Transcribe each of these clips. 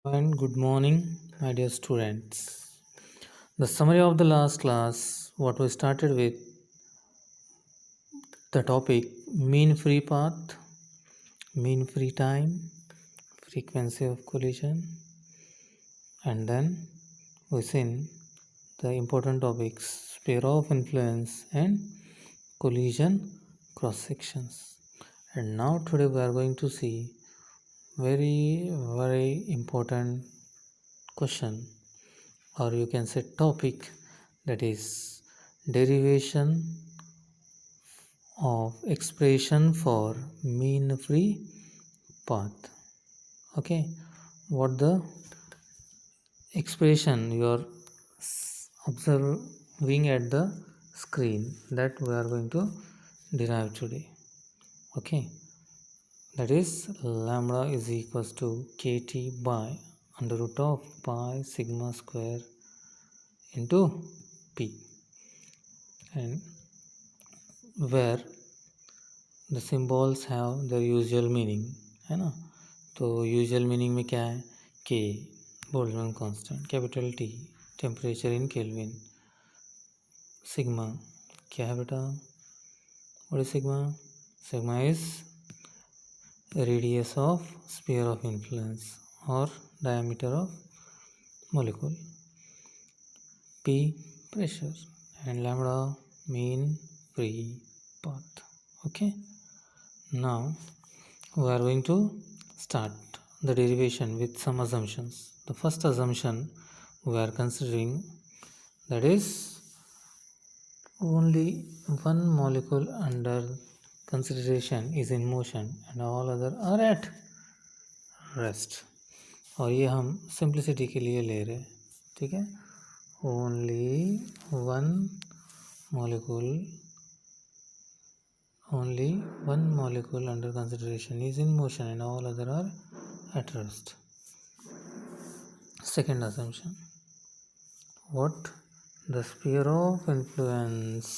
And good morning, my dear students. The summary of the last class, what we started with the topic mean free path, mean free time, frequency of collision, and then we seen the important topics sphere of influence and collision cross sections. And now today we are going to see very important question, or you can say topic, that is derivation of expression for mean free path. Okay, what the expression you are observing at the screen, that we are going to derive today. Okay, that is lambda is equals to kt by under root of pi sigma square into p, and where the symbols have their usual meaning, है ना. तो usual meaning में क्या है कि Boltzmann constant, capital T temperature in kelvin, sigma क्या है बेटा, what is sigma, sigma is radius of sphere of influence और diameter of molecule, p pressure, and lambda mean free path. Okay, now we are going to start the derivation with some assumptions. The first assumption we are considering, that is only one molecule under consideration is in motion and all other are at rest. और ये हम simplicity के लिए ले रहे हैं, ठीक है. Only one molecule only one molecule under consideration is in motion and all other are at rest. Second assumption, what the sphere of influence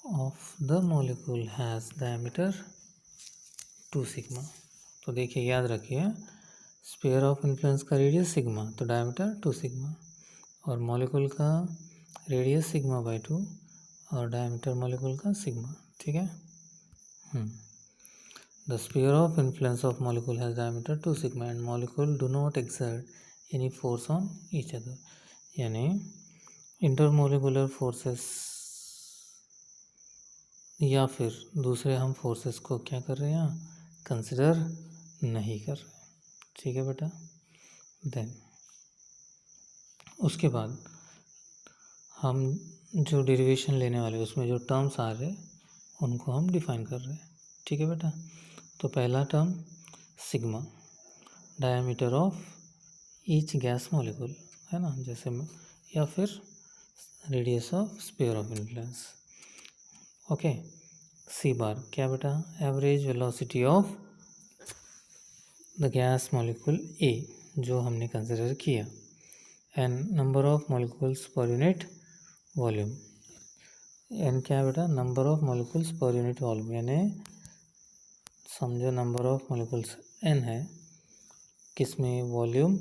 of the molecule has diameter 2 sigma. तो देखिए, याद रखिए, स्फीयर ऑफ इन्फ्लुएंस का radius sigma, तो diameter 2 sigma, और molecule का radius sigma by 2 और diameter molecule का सिग्मा, ठीक है. The sphere of influence of molecule has diameter 2 sigma and molecule do not exert any force on each other. यानी intermolecular forces या फिर दूसरे हम फोर्सेस को क्या कर रहे हैं, कंसिडर नहीं कर रहे, ठीक है बेटा. देन उसके बाद हम जो डेरिवेशन लेने वाले उसमें जो टर्म्स आ रहे उनको हम डिफाइन कर रहे हैं, ठीक है बेटा. तो पहला term sigma, diameter of each gas molecule, है ना, जैसे या फिर radius of sphere of influence. Okay, C bar क्या बेटा, average velocity of the gas molecule a जो हमने कंसिडर किया, and number of molecules per unit volume. N क्या है बेटा, number of molecules per unit volume, यानी समझो नंबर ऑफ मॉलिक्यूल्स n है, किस में, वॉल्यूम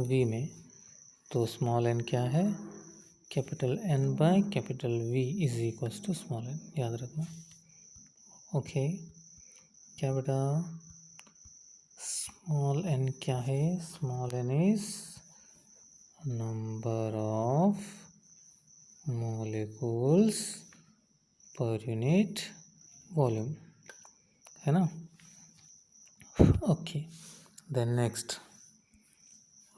v में, तो स्मॉल n क्या है, capital N by capital V is equals to small n, याद रखना. ओके, क्या बेटा, स्मॉल n क्या है, small n is number of molecules per unit volume, है ना. ओके, देन नेक्स्ट,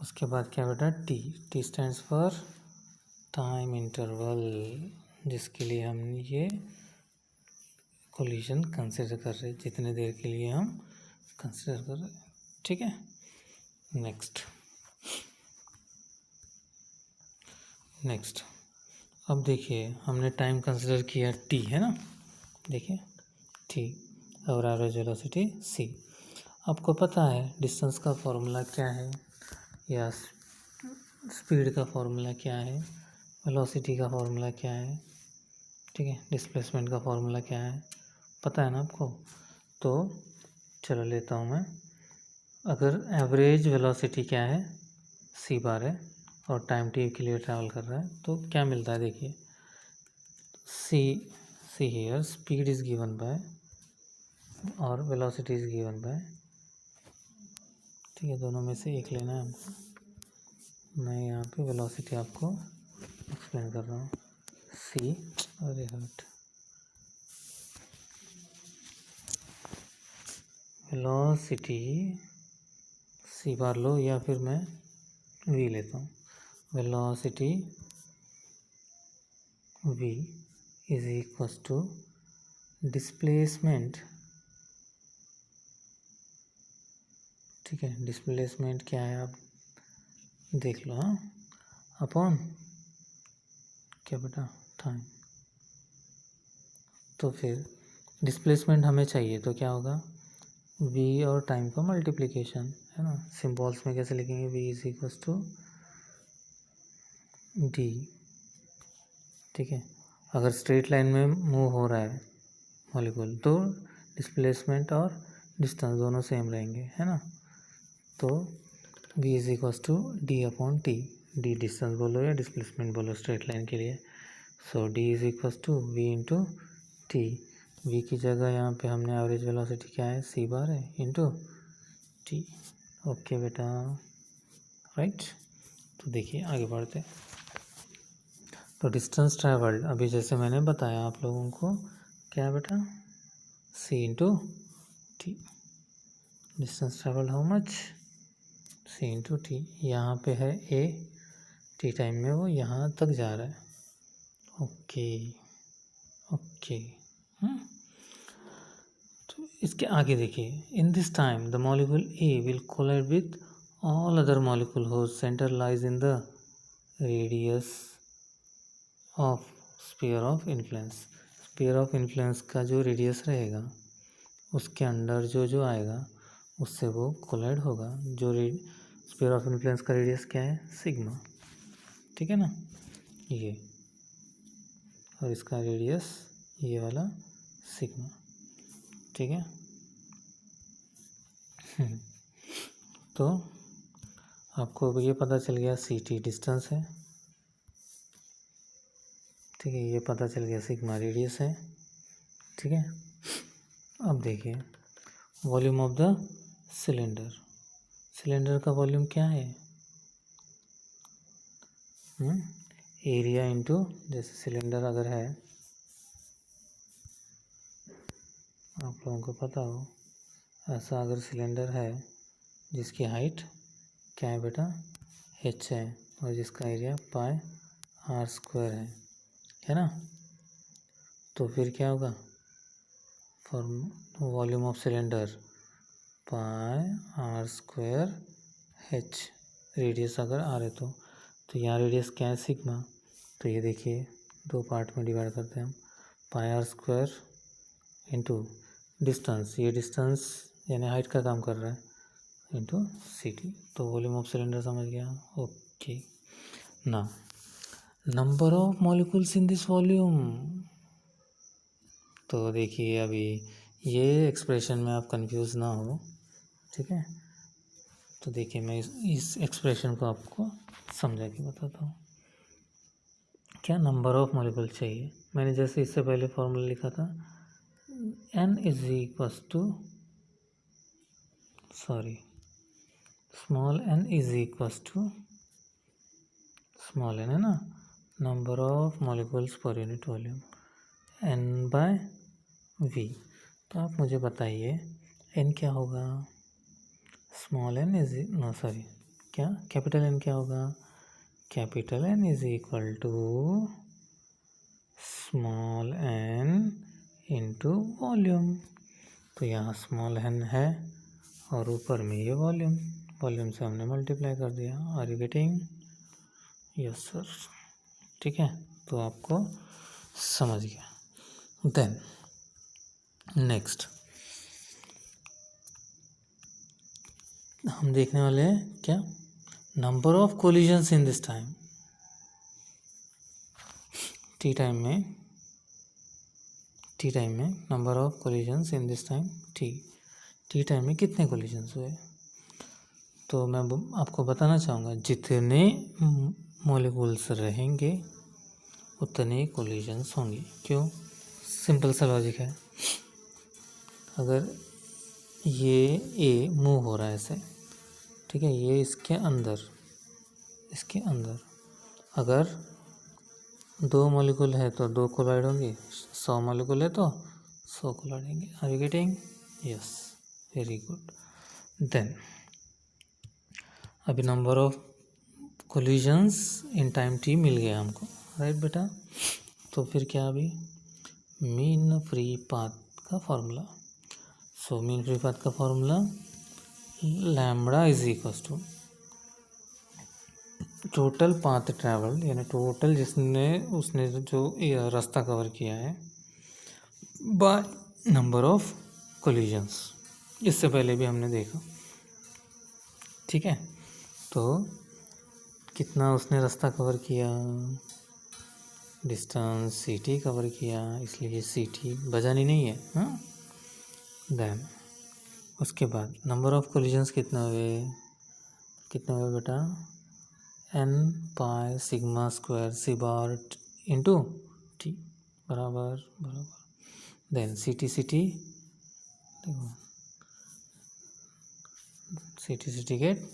उसके बाद क्या बेटा, T stands for time interval, जिसके लिए हम ये कोलिजन कंसिडर कर रहे, जितने देर के लिए हम कंसिडर कर रहे, ठीक है. नेक्स्ट अब देखिए, हमने टाइम कंसिडर किया टी, है ना, देखिए टी और एवरेज वेलोसिटी सी. आपको पता है डिस्टेंस का फॉर्मूला क्या है, या स्पीड का फॉर्मूला क्या है, वेलोसिटी का फॉर्मूला क्या है, ठीक है, डिस्प्लेसमेंट का फॉर्मूला क्या है, पता है ना आपको. तो चलो लेता हूँ मैं, अगर एवरेज वेलोसिटी क्या है सी बार है और टाइम टी के लिए ट्रैवल कर रहा है तो क्या मिलता है देखिए see here speed is given by और वेलोसिटी इज गिवन बाय, ठीक है, दोनों में से एक लेना है हमको। मैं यहाँ पे वेलोसिटी आपको एक्सप्लेन कर रहा हूँ। सी अरे हट वेलोसिटी सी बार लो या फिर मैं वी लेता हूँ। Velocity V is equal to displacement, ठीक है, डिस्प्लेसमेंट क्या है आप देख लो, हाँ, अपॉन क्या बेटा टाइम। तो फिर डिस्प्लेसमेंट हमें चाहिए तो क्या होगा v और टाइम का मल्टीप्लिकेशन है ना। सिंबल्स में कैसे लिखेंगे v is equal to D, ठीक है। अगर स्ट्रेट लाइन में मूव हो रहा है मॉलिक्यूल तो डिस्प्लेसमेंट और डिस्टेंस दोनों सेम रहेंगे है ना। तो v is equal to D upon T, D distance बोलो या डिस्प्लेसमेंट बोलो स्ट्रेट लाइन के लिए। So D is equal to V into T, V की जगह यहाँ पे हमने एवरेज वेलोसिटी क्या है सी बार है इंटू टी। ओके बेटा, राइट। तो देखिए आगे बढ़ते। तो डिस्टेंस ट्रैवल्ड अभी जैसे मैंने बताया आप लोगों को क्या है बेटा C into T. Distance travelled how much C into T. यहाँ पे है ए, टी टाइम में वो यहाँ तक जा रहा है। Okay okay. तो इसके आगे देखिए in this time the molecule A will collide with all other molecule whose center lies in the radius of sphere of influence। Sphere of influence का जो रेडियस रहेगा उसके अंडर जो जो आएगा उससे वो कोलाइड होगा। जो स्पीयर ऑफ इन्फ्लुएंस का रेडियस क्या है सिग्मा, ठीक है ना, ये, और इसका रेडियस ये वाला सिग्मा, ठीक है। तो आपको अब ये पता चल गया सी टी डिस्टेंस है, ठीक है, ये पता चल गया सिग्मा रेडियस है, ठीक है। अब देखिए volume of the cylinder, cylinder का वॉल्यूम क्या है एरिया इंटू, जैसे सिलेंडर अगर है आप लोगों को पता हो ऐसा, अगर सिलेंडर है जिसकी हाइट क्या है बेटा h है और जिसका एरिया पाई r स्क्वायर है ना। तो फिर क्या होगा form volume of cylinder pi r square h, radius अगर r है तो यहाँ रेडियस क्या है सिग्मा। तो ये देखिए दो पार्ट में डिवाइड करते हैं हम, पाई r स्क्वायर इंटू डिस्टेंस, ये डिस्टेंस यानी हाइट का काम कर रहा है, इंटू सी टी। तो वॉल्यूम ऑफ सिलेंडर समझ गया। ओके ना number of molecules in this volume. तो देखिए अभी ये एक्सप्रेशन में आप कंफ्यूज ना हो, ठीक है। तो देखिए मैं इस एक्सप्रेशन को आपको समझा के बताता हूँ। क्या नंबर ऑफ मॉलिक्यूल चाहिए, मैंने जैसे इससे पहले फॉर्मूला लिखा था n is equal to small n is equal to small n है ना, number of molecules per unit volume n by v। तो आप मुझे बताइए n क्या होगा, स्मॉल n इज क्या कैपिटल n क्या होगा, capital N is equal to small n into volume. तो यहाँ स्मॉल n है और ऊपर में ये वॉल्यूम, वॉल्यूम से हमने मल्टीप्लाई कर दिया। Are you getting, yes sir, ठीक है। तो आपको समझ गया। देन नेक्स्ट हम देखने वाले हैं क्या number of collisions in this time, T time में number of collisions in this time T time में कितने कोलिजन्स हुए। तो मैं आपको बताना चाहूँगा जितने मॉलिक्यूल्स रहेंगे उतने कोलिजन्स होंगे। क्यों? सिंपल सा लॉजिक है। अगर ये ए मूव हो रहा है ऐसे, ठीक है, ये इसके अंदर अगर 2 मॉलिक्यूल है तो 2 कोलाइड होंगे, 100 मॉलिक्यूल है तो 100 कोलाइड होंगे। Are you getting? Yes, very good. Then अभी number of collisions in time T मिल गया हमको, राइट बेटा? तो फिर क्या अभी मीन फ्री पाथ का formula. So mean free path का formula lambda is equals to total path travel, यानी टोटल उसने जो रास्ता कवर किया है, बाय नंबर ऑफ कोलिजन्स। इससे पहले भी हमने देखा, ठीक है। तो कितना उसने रास्ता कवर किया, डिस्टेंस सी टी कवर किया, इसलिए सी टी बजानी नहीं है, हाँ। देन उसके बाद नंबर ऑफ कोलिजन्स कितना हुए बेटा? n pi sigma square C bar into T बराबर। देन सी टी देखो, C T get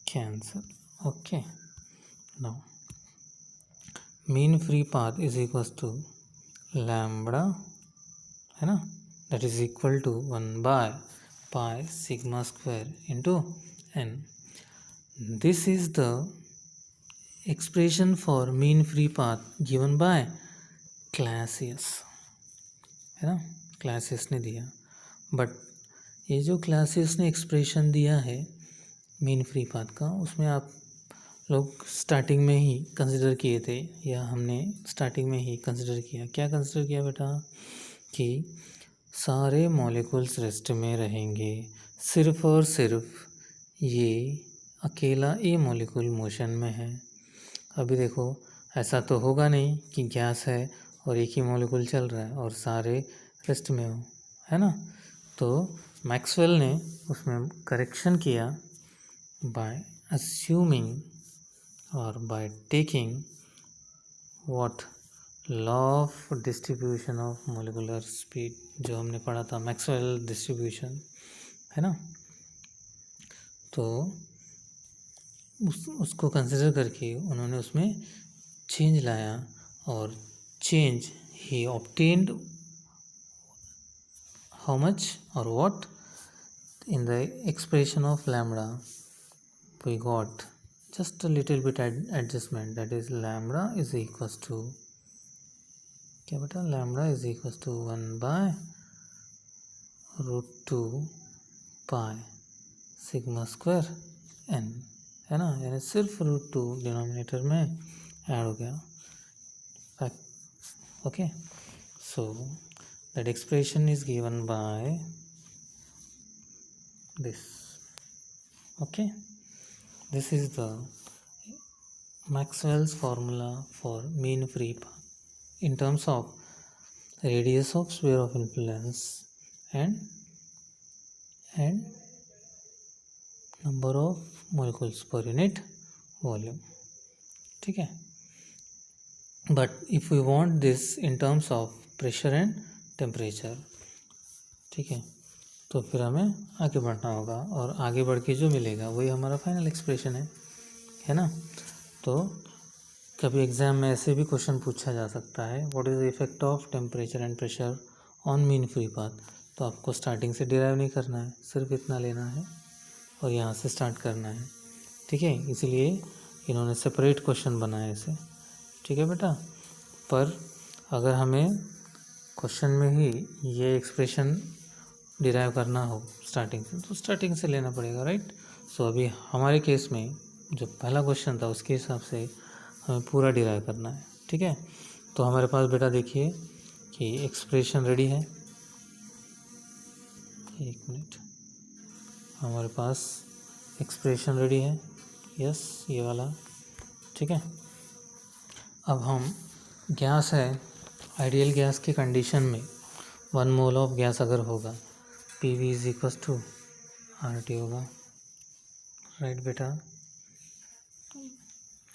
cancel. Okay, now mean free path is equals to lambda, है ना, that is equal to 1 pi sigma square into n। This is the expression for mean free path given by Clausius, है ना, Clausius ने दिया। But ये जो Clausius ने expression दिया है मीन फ्री पाथ का, उसमें आप लोग स्टार्टिंग में ही कंसिडर किए थे, या हमने स्टार्टिंग में ही कंसिडर किया। क्या कंसिडर किया बेटा? कि सारे मॉलिक्यूल्स रेस्ट में रहेंगे, सिर्फ और सिर्फ ये अकेला ए मॉलिक्यूल मोशन में है। अभी देखो, ऐसा तो होगा नहीं कि गैस है और एक ही मॉलिक्यूल चल रहा है और सारे रेस्ट में हो, है ना। तो मैक्सवेल ने उसमें करेक्शन किया बाय अस्यूमिंग और by taking what law of distribution of molecular speed, जो हमने पढ़ा था मैक्सवेल डिस्ट्रीब्यूशन, है ना। तो उसको कंसिडर करके उन्होंने उसमें चेंज लाया, और चेंज ही ऑब्टेन्ड हाउ मच और what in the expression of lambda we got just a little bit adjustment, that is lambda is equals to क्या बेटा? lambda is equals to 1 by √2 pi sigma square n, है ना, यानी सिर्फ √2 denominator में add हो गया। Okay, so that expression is given by this. Okay, this is the Maxwell's formula for mean free path in terms of radius of sphere of influence and number of molecules per unit volume, ठीक है। but if we want this in terms of pressure and temperature, ठीक है, तो फिर हमें आगे बढ़ना होगा, और आगे बढ़ के जो मिलेगा वही हमारा फाइनल एक्सप्रेशन है ना। तो कभी एग्ज़ाम में ऐसे भी क्वेश्चन पूछा जा सकता है, what is the effect of temperature and pressure on mean free path. तो आपको स्टार्टिंग से डिराइव नहीं करना है, सिर्फ इतना लेना है और यहाँ से स्टार्ट करना है, ठीक है। इसीलिए इन्होंने सेपरेट क्वेश्चन बनाए इसे, ठीक है बेटा। पर अगर हमें क्वेश्चन में ही ये एक्सप्रेशन डिराइव करना हो स्टार्टिंग से, तो स्टार्टिंग से लेना पड़ेगा, राइट। सो अभी हमारे केस में जो पहला क्वेश्चन था उसके हिसाब से हमें पूरा डिराइव करना है, ठीक है। तो हमारे पास बेटा देखिए कि एक्सप्रेशन रेडी है, एक मिनट, हमारे पास एक्सप्रेशन रेडी है, यस, ये वाला, ठीक है। अब हम गैस है, आइडियल गैस की कंडीशन में 1 मोल ऑफ गैस अगर होगा, P V is equal to R T होगा, राइट बेटा,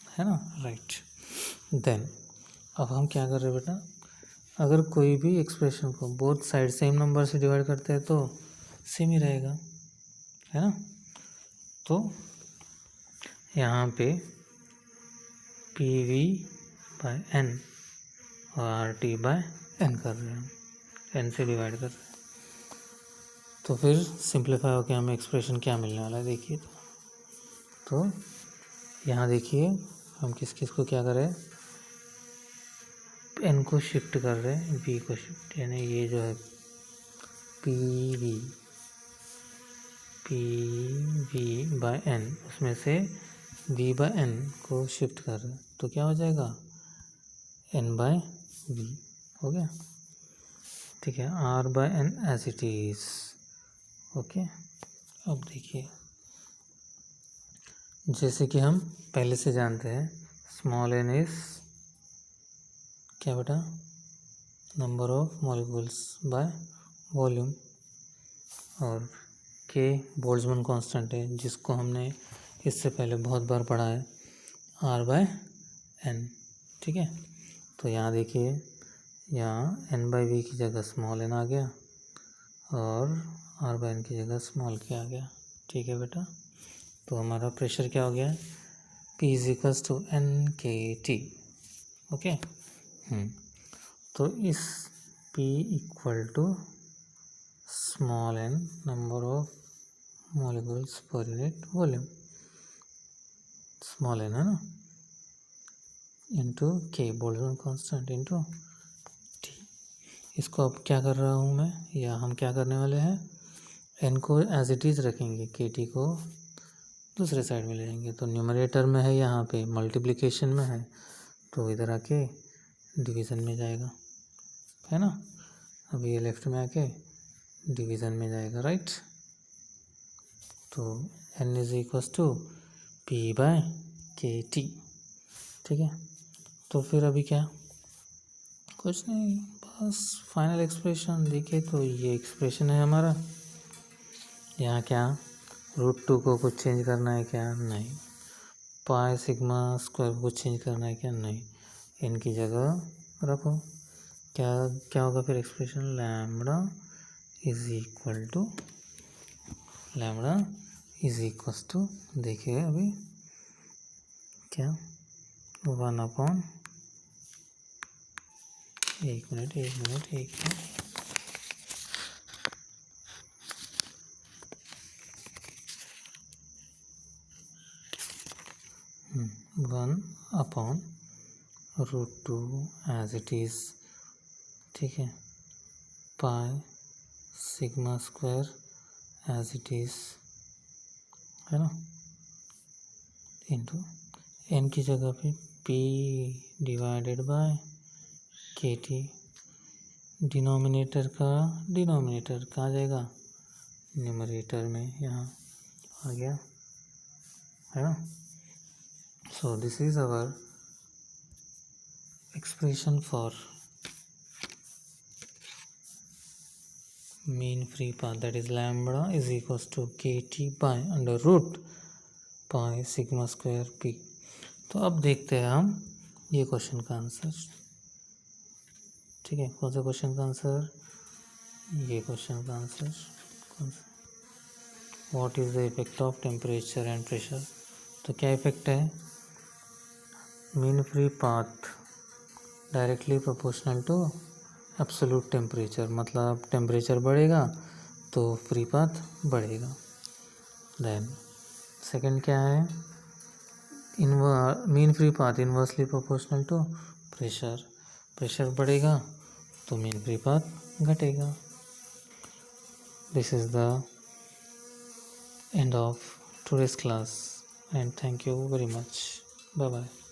है ना, राइट। देन अब हम क्या कर रहे हैं बेटा, अगर कोई भी एक्सप्रेशन को बोथ साइड सेम नंबर से डिवाइड करते हैं तो सेम ही रहेगा, है ना। तो यहाँ पे पी वी बाय एन और आर टी बाय एन कर रहे हैं, एन से डिवाइड कर रहे हैं। तो फिर सिंप्लीफाई होकर हमें एक्सप्रेशन क्या मिलने वाला है देखिए। तो यहाँ देखिए हम किस किस को क्या कर रहे हैं, एन को शिफ्ट कर रहे हैं, बी को शिफ्ट, यानी ये जो है पी वी बाय एन, उसमें से वी बाय एन को शिफ्ट कर रहे हैं, तो क्या हो जाएगा एन बाय वी हो गया, ठीक है। R by N as it is, okay. अब देखिए जैसे कि हम पहले से जानते हैं स्मॉल एन इज क्या बेटा, number of molecules by volume, और के बोल्ट्जमैन कांस्टेंट है जिसको हमने इससे पहले बहुत बार पढ़ा है, आर बाय एन, ठीक है। तो यहाँ देखिए, यहाँ एन बाई वी की जगह स्मॉल एन आ गया और आर बाय एन की जगह स्मॉल के आ गया, ठीक है बेटा। तो हमारा प्रेशर क्या हो गया है, P is equals to N K T, okay. तो इस P equal to small N number of molecules per unit volume, small N है ना, इंटू के बोल्ट्जमैन कांस्टेंट इंटू टी। इसको अब क्या कर रहा हूँ मैं, या हम क्या करने वाले हैं, एन को एज इट इज़ रखेंगे, के टी को दूसरे साइड में ले जाएंगे। तो न्यूमरेटर में है, यहाँ पे मल्टीप्लिकेशन में है, तो इधर आके डिवीज़न में जाएगा, है ना। अब ये लेफ्ट में आके डिवीज़न में जाएगा, राइट। तो N is equals to P by K T, ठीक है। तो फिर अभी क्या, कुछ नहीं, बस फाइनल एक्सप्रेशन देखिए। तो ये एक्सप्रेशन है हमारा, यहाँ क्या √2 को कुछ चेंज करना है क्या, नहीं। पाई सिग्मा स्क्वायर को कुछ चेंज करना है क्या, नहीं। इनकी जगह रखो, क्या क्या होगा फिर expression, lambda is equals to देखिए अभी क्या 1/, एक मिनट 1/√2 एज इट इज़, ठीक है, pi sigma square as it is, है ना, इंटू एन की जगह पे P divided by K T, denominator कहाँ जाएगा, न्यूमरेटर में, यहाँ आ गया, है ना। So this is our expression for mean free path, that is lambda is equals to kt by under root pi sigma square p। तो अब देखते हैं हम ये क्वेश्चन का आंसर, ठीक है। कौन सा क्वेश्चन का आंसर, ये क्वेश्चन का आंसर कौन सा, what is the effect of temperature and pressure. तो क्या इफेक्ट है, mean free path directly proportional to absolute temperature, मतलब टेम्परेचर बढ़ेगा तो फ्री पाथ बढ़ेगा। देन सेकंड क्या है, mean free path inversely proportional to pressure बढ़ेगा तो मीन फ्री पाथ घटेगा। This is the end of today's class and thank you very much, bye bye.